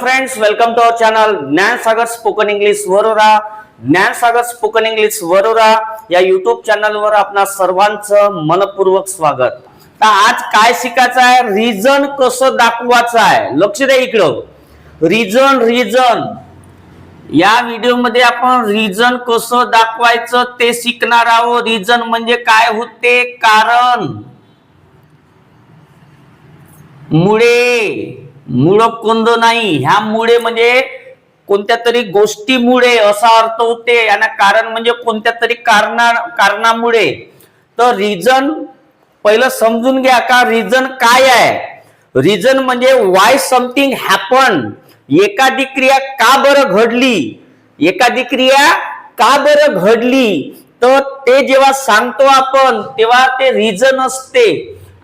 Friends, welcome to our channel Gyansagar spoken English Warora. Gyansagar spoken English Warora या YouTube चॅनलवर आपणा सर्वांचं मनपूर्वक स्वागत. तर आज काय शिकायचं आहे, रिझन कसं दाखवायचं आहे. लक्ष द्या इकडं. रिझन या व्हिडिओ मध्ये आपण रिझन कसं दाखवायचं ते शिकणार आहोत. रिझन म्हणजे काय होते, कारण, मुळे, मूळ कोंद नाही, ह्या मुळे म्हणजे कोणत्या तरी गोष्टीमुळे असा अर्थ होते. आणि कारण म्हणजे कोणत्या तरी कारणामुळे. तर रिझन पहिलं समजून घ्या का रिझन काय आहे. रिझन म्हणजे वाय समथिंग हॅपन, एखादी क्रिया का बरं घडली, एखादी क्रिया का बरं घडली. तर ते जेव्हा सांगतो आपण तेव्हा ते रिझन असते.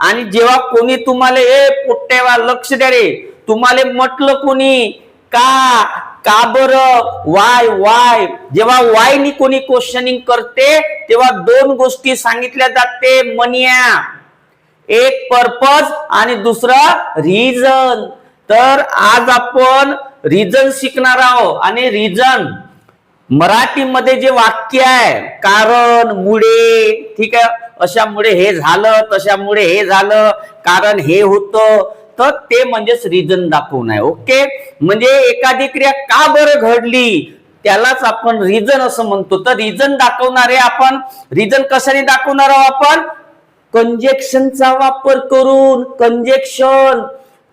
आणि जेव्हा कोणी तुम्हाला पोट्टेवा लक्ष द्या रे, तुम्हाला म्हटलं कोणी का बरं, वाय, जेव्हा वाय नी कोणी क्वेश्चनिंग करते तेव्हा दोन गोष्टी सांगितल्या जाते मनिया. एक पर्पज आणि दुसरा रिझन. तर आज आपण रिझन शिकणार आहोत. आणि रिझन मराठीमध्ये जे वाक्य आहे, कारण, मुळे, ठीक आहे, अशामुळे हे झालं, तशामुळे हे झालं, कारण हे होतं, तर ते म्हणजेच रिझन दाखवणं आहे. ओके, म्हणजे एखादी क्रिया का बरं घडली त्यालाच आपण रिझन असं म्हणतो. तर रिझन दाखवणारे आपण रिझन कशाने दाखवणार आहोत, आपण कंजेक्शनचा वापर करून. कंजेक्शन,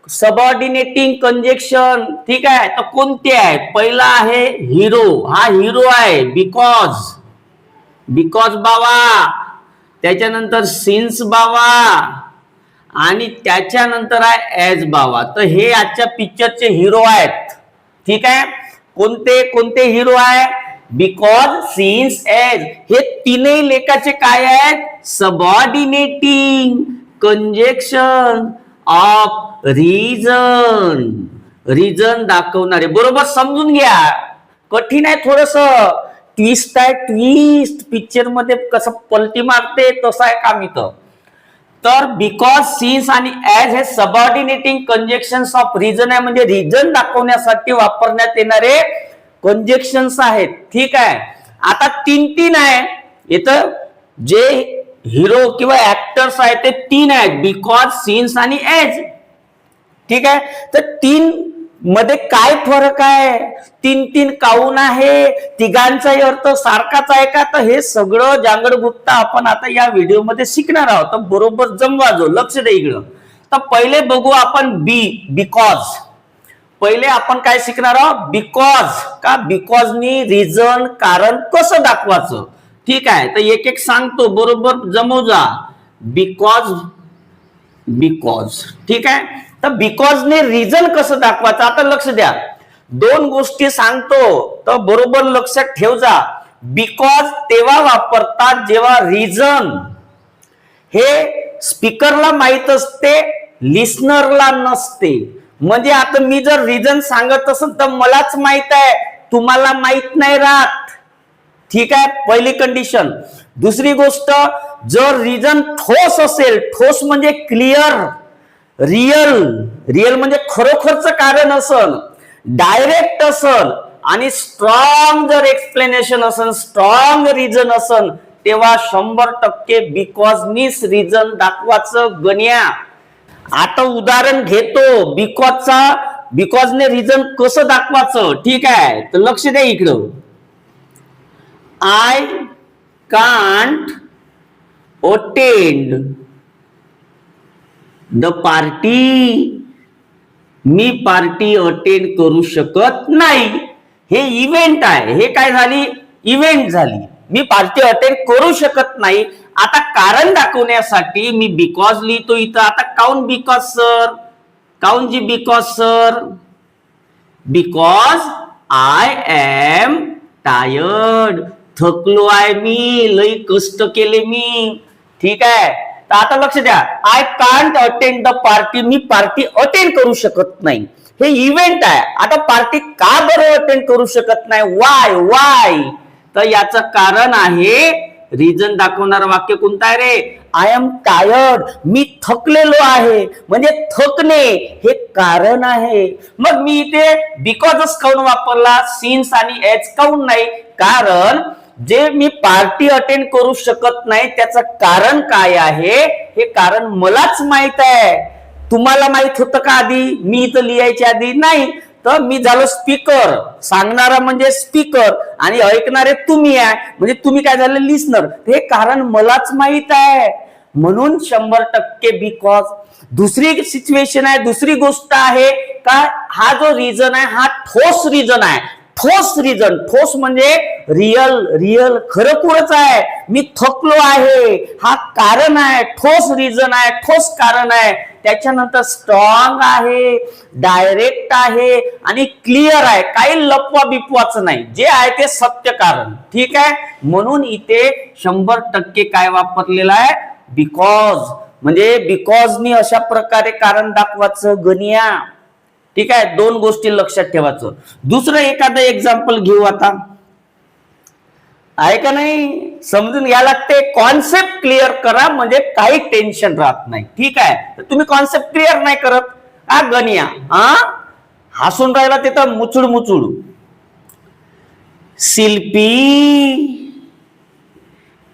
सबऑर्डिनेटिंग कंजेक्शन, ठीक आहे. तर कोणते आहे, पहिला आहे हिरो. हा हिरो आहे बिकॉज बाबा, त्याच्यानंतर सिन्स बाबा, आणि त्याच्यानंतर आहे एज बाबा. तर हे आजच्या पिक्चरचे हिरो आहेत. ठीक आहे, कोणते हिरो आहे, बिकॉज, सिन्स, एज. हे तीनही लेखाचे काय आहेत, subordinating conjunction of reason. Reason दाखवणारे. बरोबर समजून घ्या, कठीण आहे थोडस. ट्विस्ट आहे, ट्विस्ट. पिक्चर मध्ये कसं पलटी मारते तसं आहे काम इथं. तर बिकॉज, सिन्स आणि एज हे सबऑर्डिनेटिंग कंजेक्शन्स ऑफ रिझन आहे. म्हणजे रिझन दाखवण्यासाठी वापरण्यात येणारे कंजेक्शन्स आहेत. ठीक आहे. आता तीन आहे इथं. जे हिरो किंवा ऍक्टर्स आहेत ते तीन आहेत, बिकॉज, सिन्स आणि एज. ठीक आहे. तर तीन मध्ये काय फरक आहे, तीन काऊन आहे, तिघांचाही अर्थ सारखाच आहे का. तर हे सगळं जांगडगुप्ता आपण आता या व्हिडिओ मध्ये शिकणार आहोत. तर बरोबर जमवा जो, लक्ष द्या इकडं. तर पहिले बघू आपण बिकॉज. पहिले आपण काय शिकणार आहोत, बिकॉज. का, बिकॉज नी रिझन, कारण कसं दाखवायचं. ठीक आहे. तर एक एक सांगतो, बरोबर जमव जा. बिकॉज, ठीक आहे. तर बिकॉज ने रिझन कसं दाखवायचं, आता लक्ष द्या. दोन गोष्टी सांगतो तर बरोबर लक्षात ठेव जा. बिकॉज तेव्हा वापरतात जेव्हा रिझन हे स्पीकरला माहित असते, लिस्नरला नसते. म्हणजे आता मी जर रिझन सांगत असेल तर मलाच माहित आहे, तुम्हाला माहित नाही राहत. ठीक आहे, पहिली कंडिशन. दुसरी गोष्ट, जर रिझन ठोस असेल, ठोस म्हणजे क्लिअर, रिअल म्हणजे खरोखरचं कारण असेल, डायरेक्ट असेल, आणि स्ट्रॉंग जर एक्सप्लेनेशन असेल, स्ट्रॉंग रिझन असेल, तेव्हा 100% बिकॉज नीच रिझन दाखवायचं गण्या. आता उदाहरण घेतो बिकॉजने रिझन कसं दाखवायचं. ठीक आहे. तर लक्ष द्या इकडं. I can't attend the party, me party attend करू शकत नाही. हे इव्हेंट आहे. हे काय झाली, इव्हेंट झाली. मी पार्टी अटेंड करू शकत नाही. आता कारण दाखवण्यासाठी मी बिकॉज लिहितो इथं. आता काऊन बिकॉज सर, काऊन जी because sir, because I am tired, थकलो आहे मी, लई कष्ट केले मी. ठीक आहे. तर आता लक्ष द्या, I can't attend the party, me party attend करू शकत नाही. हे इव्हेंट आहे. आता पार्टी का बरं अटेंड करू शकत नाही, वाय. तर याचं कारण आहे, रिझन दाखवणारं वाक्य कोणतं आहे रे, आय एम टायर्ड, मी थकलेलो आहे. म्हणजे थकणे हे कारण आहे. मग मी इथे बिकॉजच काऊन वापरला, सिन्स आणि एज काऊन नाही? कारण जे मी पार्टी अटेंड करू शकत नाही त्याचं कारण काय आहे हे कारण मलाच माहित आहे. तुम्हाला माहित होतं का आधी? मी इथं लिहायच्या आधी नाही. तर मी झालो स्पीकर, सांगणारा म्हणजे स्पीकर आणि ऐकणारे तुम्ही आहे, म्हणजे तुम्ही काय झाले? लिस्नर. हे कारण मलाच माहित आहे म्हणून 100% बिकॉज. दुसरी सिच्युएशन आहे, दुसरी गोष्ट आहे का हा जो रिझन आहे हा ठोस रिझन आहे. ठोस रिझन, ठोस म्हणजे रिअल खरंखुरच आहे. मी थकलो आहे हा कारण आहे, ठोस रिझन आहे, ठोस कारण आहे. त्याच्यानंतर स्ट्रॉंग आहे, डायरेक्ट आहे आणि क्लिअर आहे. काही लपवा बिपवाचं नाही, जे आहे ते सत्य कारण. ठीक आहे, म्हणून इथे 100% काय वापरलेलं आहे? बिकॉज. म्हणजे बिकॉजनी अशा प्रकारे कारण दाखवायचं गणिया. ठीक आहे, दोन गोष्टी लक्षात ठेवायचं. दुसरं एखादं एक्झाम्पल घेऊ आता, आहे का नाही? समजून घ्या लागते. कॉन्सेप्ट क्लिअर करा म्हणजे काही टेन्शन राहत नाही. ठीक आहे, तर तुम्ही कॉन्सेप्ट क्लिअर नाही करत हा गणिया हसून राहिला तिथं मुचुड मुचुड. शिल्पी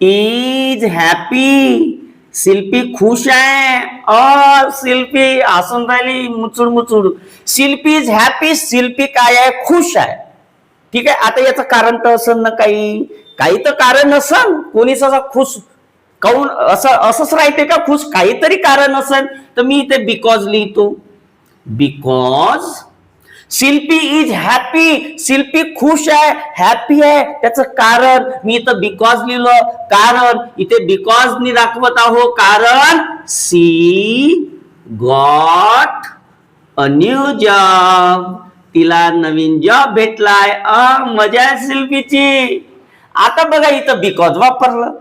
इज हॅपी, शिल्पी खुश आहे. शिल्पी हसून राहिली मुचुड मुचुड. शिल्पी इज हॅपी, शिल्पी काय आहे? खुश आहे. ठीक आहे, आता याचं कारण तर असेल ना, काही तर कारण नसेल. कोणीच असा खुश काऊन असंच राहते का खुश? काहीतरी कारण असेल. तर मी इथे बिकॉज लिहितो. बिकॉज शिल्पी इज हॅपी, शिल्पी खुश आहे, हॅपी आहे. त्याचं कारण मी इथं बिकॉज लिहिलं. कारण इथे बिकॉज नी दाखवत आहो कारण she got a new job, तिला नवीन जॉब भेटलाय. मजा आहे शिल्पीची. आता बघा इथं बिकॉज वापरलं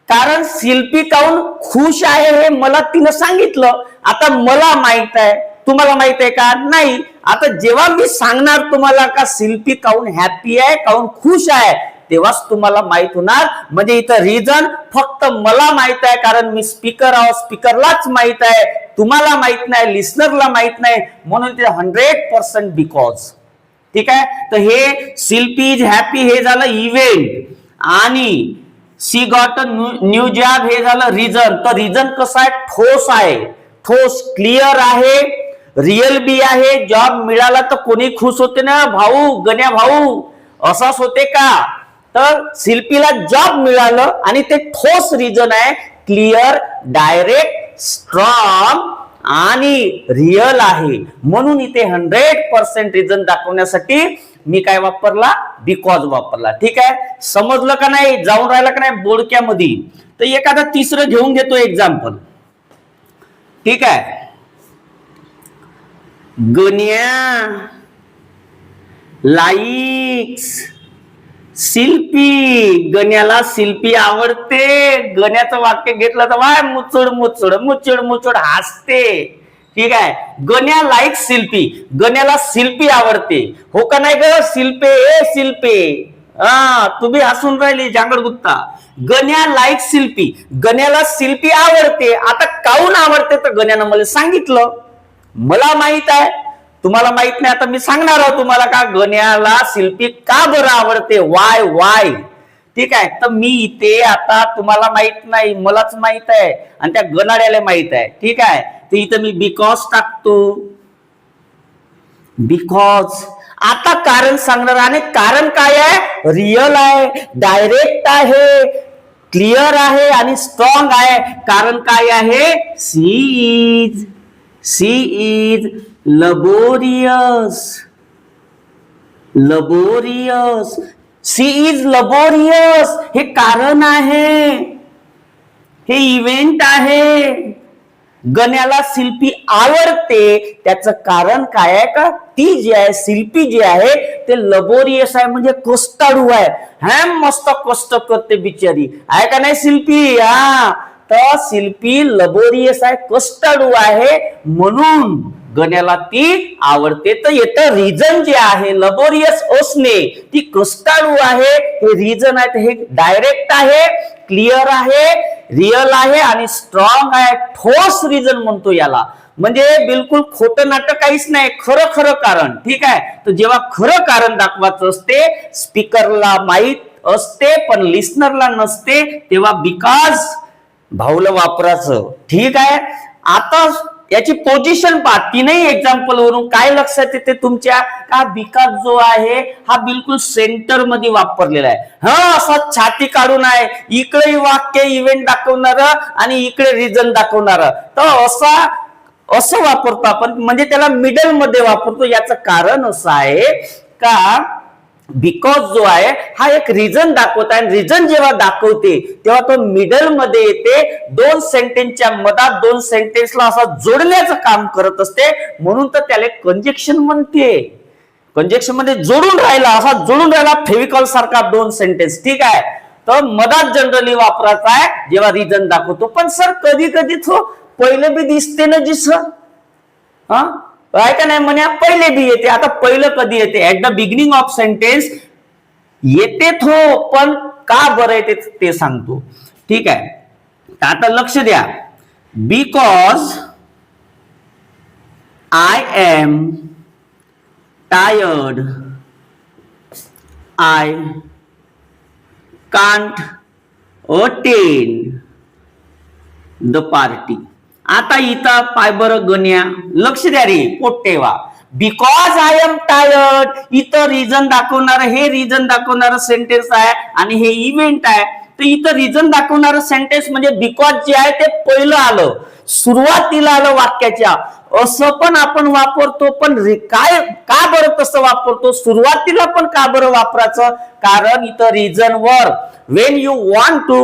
कारण शिल्पी काऊन खुश आहे हे मला तिनं सांगितलं. आता मला माहित आहे, तुम्हाला माहित आहे का? नाही. आता जेव्हा मी सांगणार तुम्हाला का शिल्पी काऊन हॅपी आहे, काऊन खुश आहे, तेव्हाच तुम्हाला माहित होणार. म्हणजे इथं रिझन फक्त मला माहित आहे कारण मी स्पीकर आहो, स्पीकरलाच माहित आहे, तुम्हाला माहित नाही, लिस्नरला माहित नाही, म्हणून ते 100% बिकॉज. ठीक आहे, तर हे शिल्पी इज हॅपी हे झालं इव्हेंट आणि she got a new job हे झालं रिझन. तर रिझन कसं आहे? ठोस आहे, ठोस क्लिअर आहे, रिअल बी आहे. जॉब मिळाला तर कोणी खुश होते ना भाऊ, गण्या भाऊ, असाच होते का? तर शिल्पीला जॉब मिळालं आणि ते ठोस रिझन आहे, क्लिअर, डायरेक्ट, स्ट्रॉंग आणि रिअल आहे. म्हणून इथे 100% रिझन दाखवण्यासाठी मी काय वापरला? बिकॉज वापरला. ठीक आहे, समजलं का नाही? जाऊन राहिला का नाही बोडक्यामध्ये? तर एखादा तिसरं घेऊन घेतो एक्झाम्पल. ठीक आहे, गण्या लाईक्स शिल्पी, गण्याला शिल्पी आवडते. गण्याचं वाक्य घेतलं तर वाय मुचुड मुचुड मुचुड मुचुड हसते. ठीक आहे, गण्या लाईक शिल्पी, गण्याला शिल्पी आवडते. हो का नाही ग शिल्पे? ए शिल्पे, तुम्ही हसून राहिली जांगड गुत्ता. गण्या लाईक शिल्पी, गण्याला शिल्पी आवडते. आता काऊन आवडते तर गण्यानं मला सांगितलं, मला माहित आहे, तुम्हाला माहित नाही. आता मी सांगणार आहोत तुम्हाला का गण्याला शिल्पी का बरं आवडते, वाय. ठीक आहे, तर मी इथे आता तुम्हाला माहित नाही, मलाच माहित आहे आणि त्या गणाड्याला माहित आहे. ठीक आहे, तर इथं मी बिकॉज टाकतो. बिकॉज आता कारण सांगणार आणि कारण काय आहे? रिअल आहे, डायरेक्ट आहे, क्लिअर आहे आणि स्ट्रॉंग आहे. कारण काय आहे? She is laborious. She is laborious हे कारण आहे, हे इव्हेंट आहे. गण्याला शिल्पी आवडते त्याचं कारण काय आहे का? ती जी आहे शिल्पी जी आहे ते लबोरियस आहे, म्हणजे कष्टाळू आहे. मस्त कष्ट करते बिचारी, आहे का नाही शिल्पी? तर शिल्पी लबोरियस आहे, कष्टाळू आहे, म्हणून गण्याला ती आवडते. तर येतं रिझन जे आहे लबोरियस असणे, ती कष्टाळू आहे, हे रिझन आहे. हे डायरेक्ट आहे, क्लिअर आहे, रिअल आहे आणि स्ट्रॉंग आहे, ठोस रिझन म्हणतो याला. म्हणजे बिलकुल खोटं नाटक काहीच नाही, खरं खरं कारण. ठीक आहे, तर जेव्हा खरं कारण दाखवायचं असते, स्पीकरला माहित असते पण लिस्नरला नसते, तेव्हा बिकॉज भाऊला वापरायचं. ठीक आहे, आता याची पोझिशन पहा. तीनही एक्झाम्पल वरून काय लक्षात येते तुमच्या, का बिकॉज जो आहे हा बिलकुल सेंटर मध्ये वापरलेला आहे. हा असा छाती काढून आहे, इकडे वाक्य इव्हेंट दाखवणार आणि इकडे रिझन दाखवणार, तर असं वापरतो आपण, म्हणजे त्याला मिडल मध्ये वापरतो. याचं कारण असं आहे का बिकॉज जो आहे हा एक रिझन दाखवत आहे, रिझन जेव्हा दाखवते तेव्हा तो मिडल मध्ये येते, दोन सेंटेन्सच्या मधात दोन सेंटेन्सला असा जोडण्याचं काम करत असते, म्हणून तर त्याला कंजक्शन म्हणते. कंजक्शन मध्ये जोडून राहिला, असा जोडून राहिला फेविकॉल सारखा दोन सेंटेन्स. ठीक आहे, तर मधात जनरली वापरायचा आहे जेव्हा रिझन दाखवतो. पण सर कधी कधी तो पहिले बी दिसते ना जी सर, हा का नाही म्हणे, पहिले बी येते. आता पहिलं कधी येते, at the beginning of sentence येते थो, पण का बरं येते ते सांगतो. ठीक आहे, आता लक्ष द्या. Because I am tired I can't attend the party. आता इथं पाय बरं गण्या, लक्ष द्या रे पोटेवा. बिकॉज आय एम टायर्ड, इथं रिझन दाखवणार, हे रिझन दाखवणार सेंटेन्स आहे आणि हे इव्हेंट आहे. तर इथं रिझन दाखवणार सेंटेन्स म्हणजे बिकॉज जे आहे ते पहिलं आलं, सुरुवातीला आलं वाक्याच्या. असं पण आपण वापरतो, पण काय का बरं तसं वापरतो, सुरुवातीला पण का बरं वापरायचं, कारण इथं रिझन वर when you want to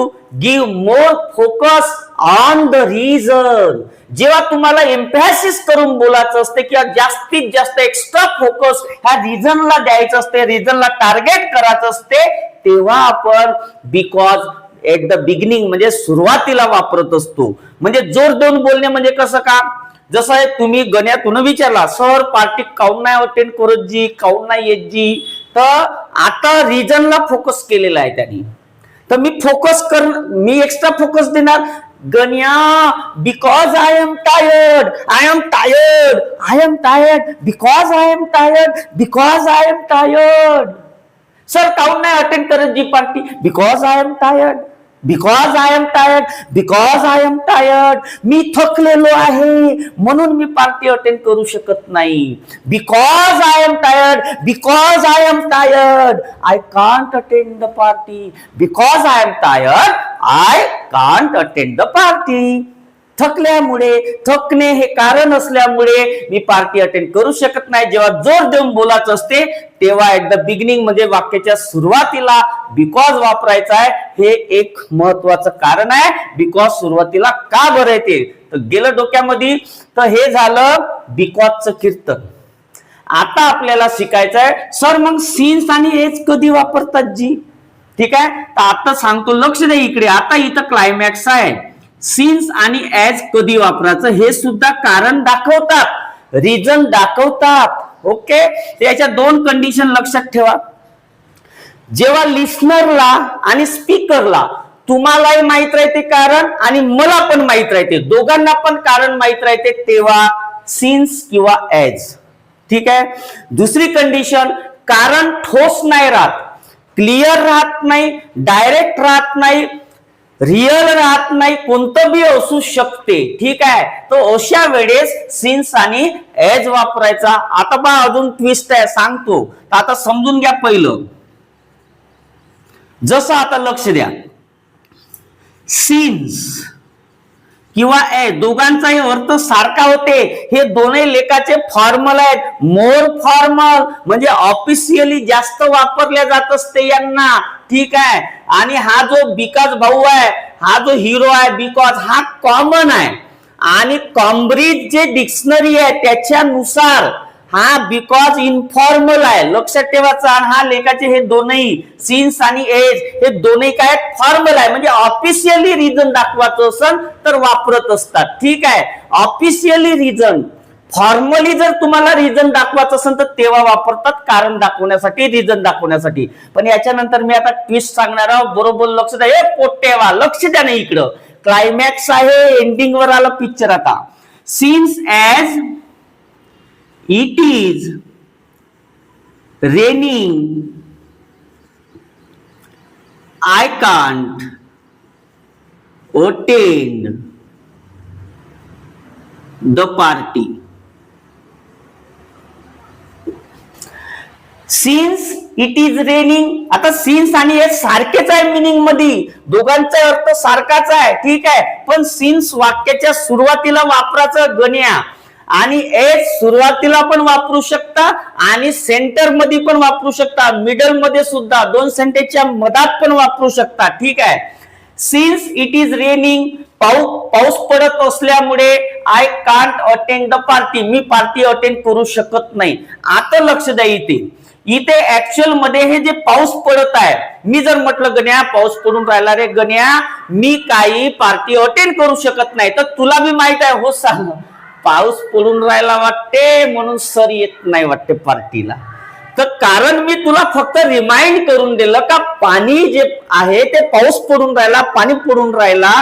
give more focus on the reason, जेव्हा तुम्हाला एम्फॅसिस करून बोलायचं असते किंवा जास्तीत जास्त एक्स्ट्रा फोकस ह्या रिझनला द्यायचं असते, रिझनला टार्गेट करायचं असते, तेव्हा आपण बिकॉज एट द बिगिनिंग म्हणजे सुरुवातीला वापरत असतो. म्हणजे जोर देऊन बोलणे म्हणजे कसं का, जसं आहे तुम्ही गण्यातून विचारला, सर पार्टी काऊन नाही अटेंड करत जी, काऊन नाही येत जी, तर आता रिझनला फोकस केलेला आहे त्यांनी, तर मी एक्स्ट्रा फोकस देणार. Ganya because I am tired, I am tired, I am tired, because I am tired, because I am tired. Sir काऊन नाही अटेंड करत जी party, because I am tired, because I am tired, because I am tired. मी थकलेलो आहे म्हणून मी party attend करू शकत नाही. Because I am tired, because I am tired, I can't attend the party. Because I am tired, I can't attend the party. थकल्यामुळे, थकणे हे कारण असल्यामुळे मी पार्टी अटेंड करू शकत नाही. जेव्हा जोर देऊन बोलायचं असते तेव्हा ऍट द बिगिनिंग म्हणजे वाक्याच्या सुरुवातीला बिकॉज वापरायचा आहे. हे एक महत्वाचं कारण आहे. बिकॉज सुरुवातीला का बरं येते तर गेलं डोक्यामध्ये. तर हे झालं बिकॉजचं कीर्तन. आता आपल्याला शिकायचं आहे सर मग सिन्स आणि एज कधी वापरतात जी. ठीक आहे, तर आता सांगतो, लक्ष द्या इकडे. आता इथं क्लायमॅक्स आहे. सिन्स आणि ऍज कधी वापरायचं हे सुद्धा कारण दाखवतात, रिझन दाखवतात. ओके, याच्या दोन कंडिशन लक्षात ठेवा. जेव्हा लिस्नरला आणि स्पीकरला तुम्हालाही माहित राहते कारण आणि मला पण माहित राहते, दोघांना पण कारण माहित राहते, तेव्हा सिन्स किंवा ऍज. ठीक आहे. दुसरी कंडिशन, कारण ठोस नाही राहत, क्लिअर राहत नाही, डायरेक्ट राहत नाही, रिअल राहत नाही, कोणतं बी असू शकते. ठीक आहे, तो अशा वेळेस सिन्स आणि एज वापरायचा. आता बा अजून ट्विस्ट आहे सांगतो, आता समजून घ्या पहिलं. जसं आता लक्ष द्या, सिन्स किंवा एज दोघांचाही अर्थ सारखा होते. हे दोन्ही लेखाचे फॉर्मल आहेत, मोर फॉर्मल म्हणजे ऑफिशियली जास्त वापरल्या जात असते यांना. ठीक आहे, आणि हा जो बिकॉज भाऊ आहे, हा जो हिरो आहे बिकॉज, हा कॉमन आहे. आणि कॉम्ब्रिज जे डिक्शनरी आहे त्याच्यानुसार हा बिकॉज इनफॉर्मल आहे. लक्षात ठेवायचं. आणि हा लेखाचे हे दोनही सिन्स आणि एज हे दोन्ही काय फॉर्मल आहे, म्हणजे ऑफिशियली रिझन दाखवायचं असेल तर वापरत असतात. ठीक आहे, ऑफिशियली रिझन. फॉर्मली जर तुम्हाला रिझन दाखवायचं असेल तर तेव्हा वापरतात, कारण दाखवण्यासाठी, रिझन दाखवण्यासाठी. पण याच्यानंतर मी आता ट्विस्ट सांगणार आहोत, बरोबर लक्ष द्या. हे पोट्टेवा लक्ष द्या नाही इकडं. क्लायमॅक्स आहे, एंडिंग वर आला पिक्चर. आता since as it is raining I can't attend the party. Since it is raining, आता सिन्स आणि हे सारखेच आहे मिनिंग मध्ये, दोघांचा अर्थ सारखाच आहे, ठीक आहे. पण सिन्स वाक्याच्या सुरुवातीला वापरायचं गण्या, आणि एज सुरुवातीला पण वापरू शकता आणि सेंटर मध्ये पण वापरू शकता, मिडल मध्ये सुद्धा, दोन सेंटेन्सच्या मधात पण वापरू शकता, ठीक आहे. सिन्स इट इज रेनिंग, पाऊस पडत असल्यामुळे I can't attend the party, me party attend करू शकत नाही. आता लक्ष द्या, इथे ऍक्च्युअल मध्ये हे जे पाऊस पडत आहे, मी जर म्हटलं गण्या पाऊस पडून राहिला रे गण्या, मी काही पार्टी अटेंड करू शकत नाही, तर तुला बी माहित आहे, हो सांग पाऊस पडून राहायला वाटते म्हणून सर येत नाही वाटते पार्टीला. तर कारण मी तुला फक्त रिमाइंड करून दिलं का पाणी जे आहे ते पाऊस पडून राहिला, पाणी पडून राहिला,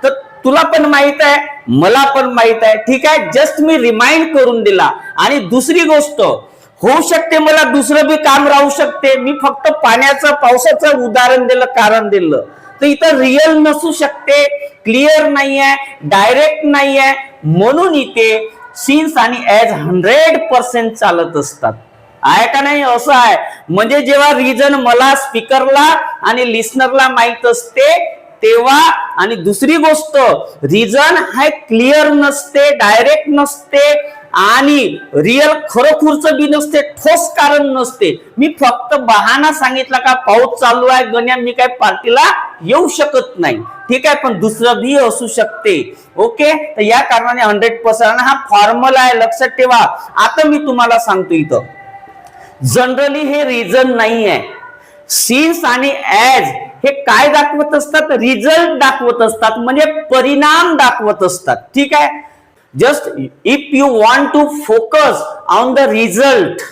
तर तुला पण माहित आहे, मला पण माहित आहे, ठीक आहे. जस्ट मी रिमाइंड करून दिला. आणि दुसरी गोष्ट होऊ शकते, मला दुसरं बी काम राहू शकते, मी फक्त पाण्याचं पावसाचं उदाहरण दिलं, कारण दिलं, तर इथं रिअल नसू शकते, क्लिअर नाही आहे, डायरेक्ट नाही आहे, म्हणून इथे सिन्स आणि ॲज 100% चालत असतात. आहे का नाही? असं आहे. म्हणजे जेव्हा रिजन मला स्पीकरला आणि लिसनरला माहित असते तेव्हा, आणि दुसरी गोष्ट रिजन हाय क्लिअर नसते, डायरेक्ट नसते, आणि रिअल खरोखरचं बी नसते, ठोस कारण नसते. मी फक्त बहाणा सांगितला का पाऊस चालू आहे गण्या, मी काय पार्टीला येऊ शकत नाही, ठीक आहे. पण दुसरं भी असू शकते, ओके. तर या कारणाने 100% हा फॉर्मल आहे, लक्षात ठेवा. आता मी तुम्हाला सांगतो, इथं जनरली हे रिझन नाही आहे. सिन्स आणि ॲज हे काय दाखवत असतात? रिझल्ट दाखवत असतात, म्हणजे परिणाम दाखवत असतात, ठीक आहे. Just if you want to focus on the result,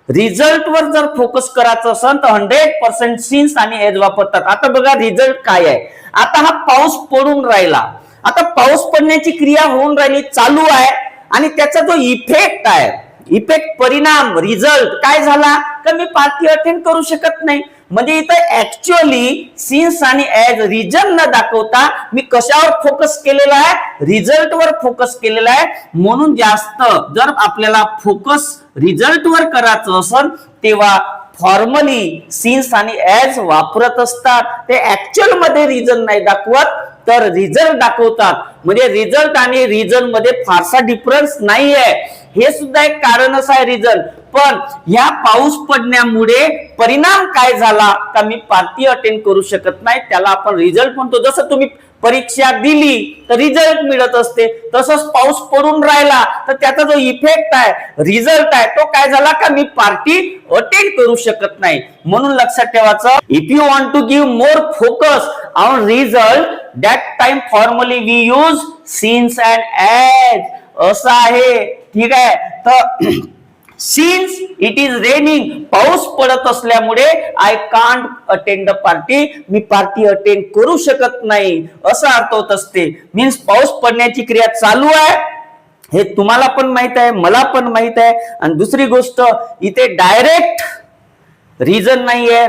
result वर जर फोकस करायचं असेल तर 100% सिन्स आणि ॲज वापरतात. आता बघा रिझल्ट काय आहे. आता हा पाऊस पडून राहिला, आता पाऊस पडण्याची क्रिया होऊन राहिली, चालू आहे, आणि त्याचा जो इफेक्ट आहे, इफेक्ट परिणाम रिझल्ट काय झाला तर मी पार्टी अटेंड करू शकत नाही. म्हणजे इथं ऍक्च्युअली सिन्स आणि ॲज रिजन न दाखवता मी कशावर फोकस केलेला आहे? रिझल्ट वर फोकस केलेला आहे. म्हणून जास्त जर आपल्याला फोकस रिझल्ट वर करायचं असेल तेव्हा फॉर्मली सिन्स आणि ॲज वापरत असतात. ते ऍक्च्युअल मध्ये रिजन नाही दाखवत, तर रिझल्ट दाखवतात. म्हणजे रिझल्ट आणि रिजन मध्ये फारसा डिफरन्स नाही आहे. हे सुद्धा एक कारणच आहे रिझन. पण ह्या पाऊस पडण्यामुळे परिणाम काय झाला का मी पार्टी अटेंड करू शकत नाही, त्याला आपण रिझल्ट म्हणतो. जसं तुम्ही परीक्षा दिली तर रिझल्ट मिळत असते, तसंच पाऊस पडून राहिला तर त्याचा जो इफेक्ट आहे, रिझल्ट आहे, तो काय झाला का मी पार्टी अटेंड करू शकत नाही. म्हणून लक्षात ठेवायचं, if you want to give more focus on result that time formally we use since and as, असं आहे, ठीक आहे. तर सिन्स इट इज रेनिंग, पाऊस पडत असल्यामुळे I can't attend the party, me party attend करू शकत नाही, असा अर्थ होत असते. मीन्स पाऊस पडण्याची क्रिया चालू आहे, हे तुम्हाला पण माहित आहे, मला पण माहित आहे. आणि दुसरी गोष्ट इथे डायरेक्ट रिझन नाहीये,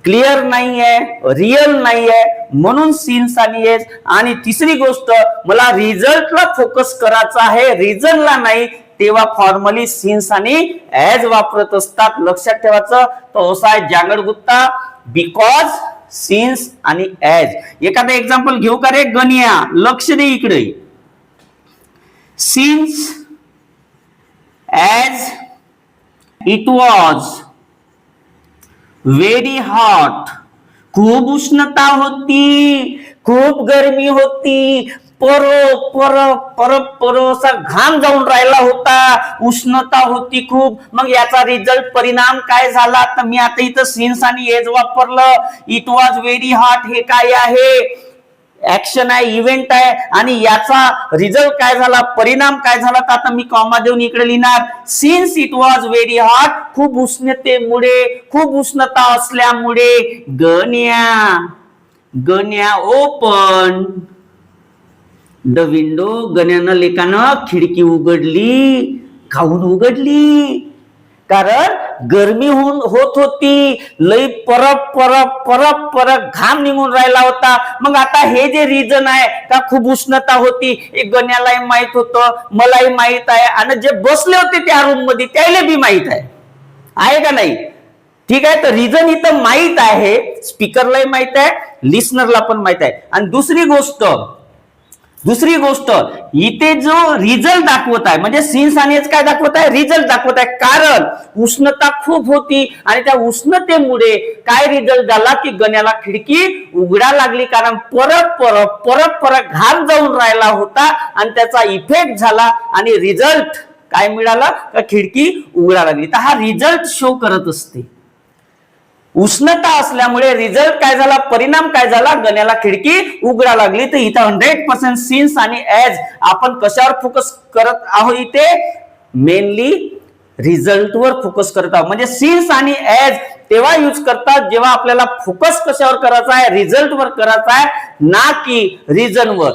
क्लिअर नाहीये, रिअल नाहीये, म्हणून सिन्स आणि ॲज. आणि तिसरी गोष्ट मला रिझल्टला फोकस करायचा आहे, रिझनला नाही, तेव्हा फॉर्मली सिन्स आणि ॲज वापरत असतात. लक्षात ठेवायचं. तो असा आहे जांगड गुत्ता, बिकॉज सिन्स आणि ॲज. एखादा एक्झाम्पल घेऊ का रे गण्या? लक्ष दे इकडे. Since as it was very hot, खूप उष्णता होती, खूप गरमी होती, असा घाम जाऊन राहिला होता, उष्णता होती खूप. मग याचा रिझल्ट परिणाम काय झाला? तर मी आता इथं सिन्स आणि ॲज वापरलं. इट वॉज व्हेरी हॉट हे काय आहे? ऍक्शन आहे, इव्हेंट आहे. आणि याचा रिझल्ट काय झाला, परिणाम काय झाला? तर आता मी कॉमा देऊन इकडे लिहिणार since it was very hot, खूप उष्णतेमुळे, खूप उष्णता असल्यामुळे गण्या ओपन द विंडो, गण्यानं लेकानं खिडकी उघडली. काहून उघडली? कारण गरमी होत होती, लई परत घाम निघून राहिला होता. मग आता हे जे रिझन आहे का खूप उष्णता होती, एक गण्यालाही माहित होतं, मलाही माहित आहे, आणि जे बसले होते त्या रूम मध्ये त्याला बी माहित आहे का नाही? ठीक आहे, तर रिझन इथं माहित आहे, स्पीकरलाही माहित आहे, लिस्नरला पण माहित आहे. आणि दुसरी गोष्ट इथे जो रिझल्ट दाखवत आहे, म्हणजे सिन्स आणि काय दाखवत आहे? रिझल्ट दाखवत आहे. कारण उष्णता खूप होती आणि त्या उष्णतेमुळे काय रिझल्ट झाला की गण्याला खिडकी उघडा लागली. कारण परत घाम जाऊन राहिला होता आणि त्याचा इफेक्ट झाला आणि रिझल्ट काय मिळाला? का खिडकी उघडा लागली. तर हा रिझल्ट शो करत असते. उष्णता असल्यामुळे रिझल्ट काय झाला, परिणाम काय झाला? गण्याला खिडकी उघडा लागली. तर इथं 100% सिन्स आणि ऍज आपण कशावर फोकस करत आहोत? इथे मेनली रिझल्टवर फोकस करत आहोत. म्हणजे सिन्स आणि ऍज तेव्हा यूज करतात जेव्हा आपल्याला फोकस कशावर करायचा आहे? रिझल्टवर करायचा आहे, ना की रिझनवर.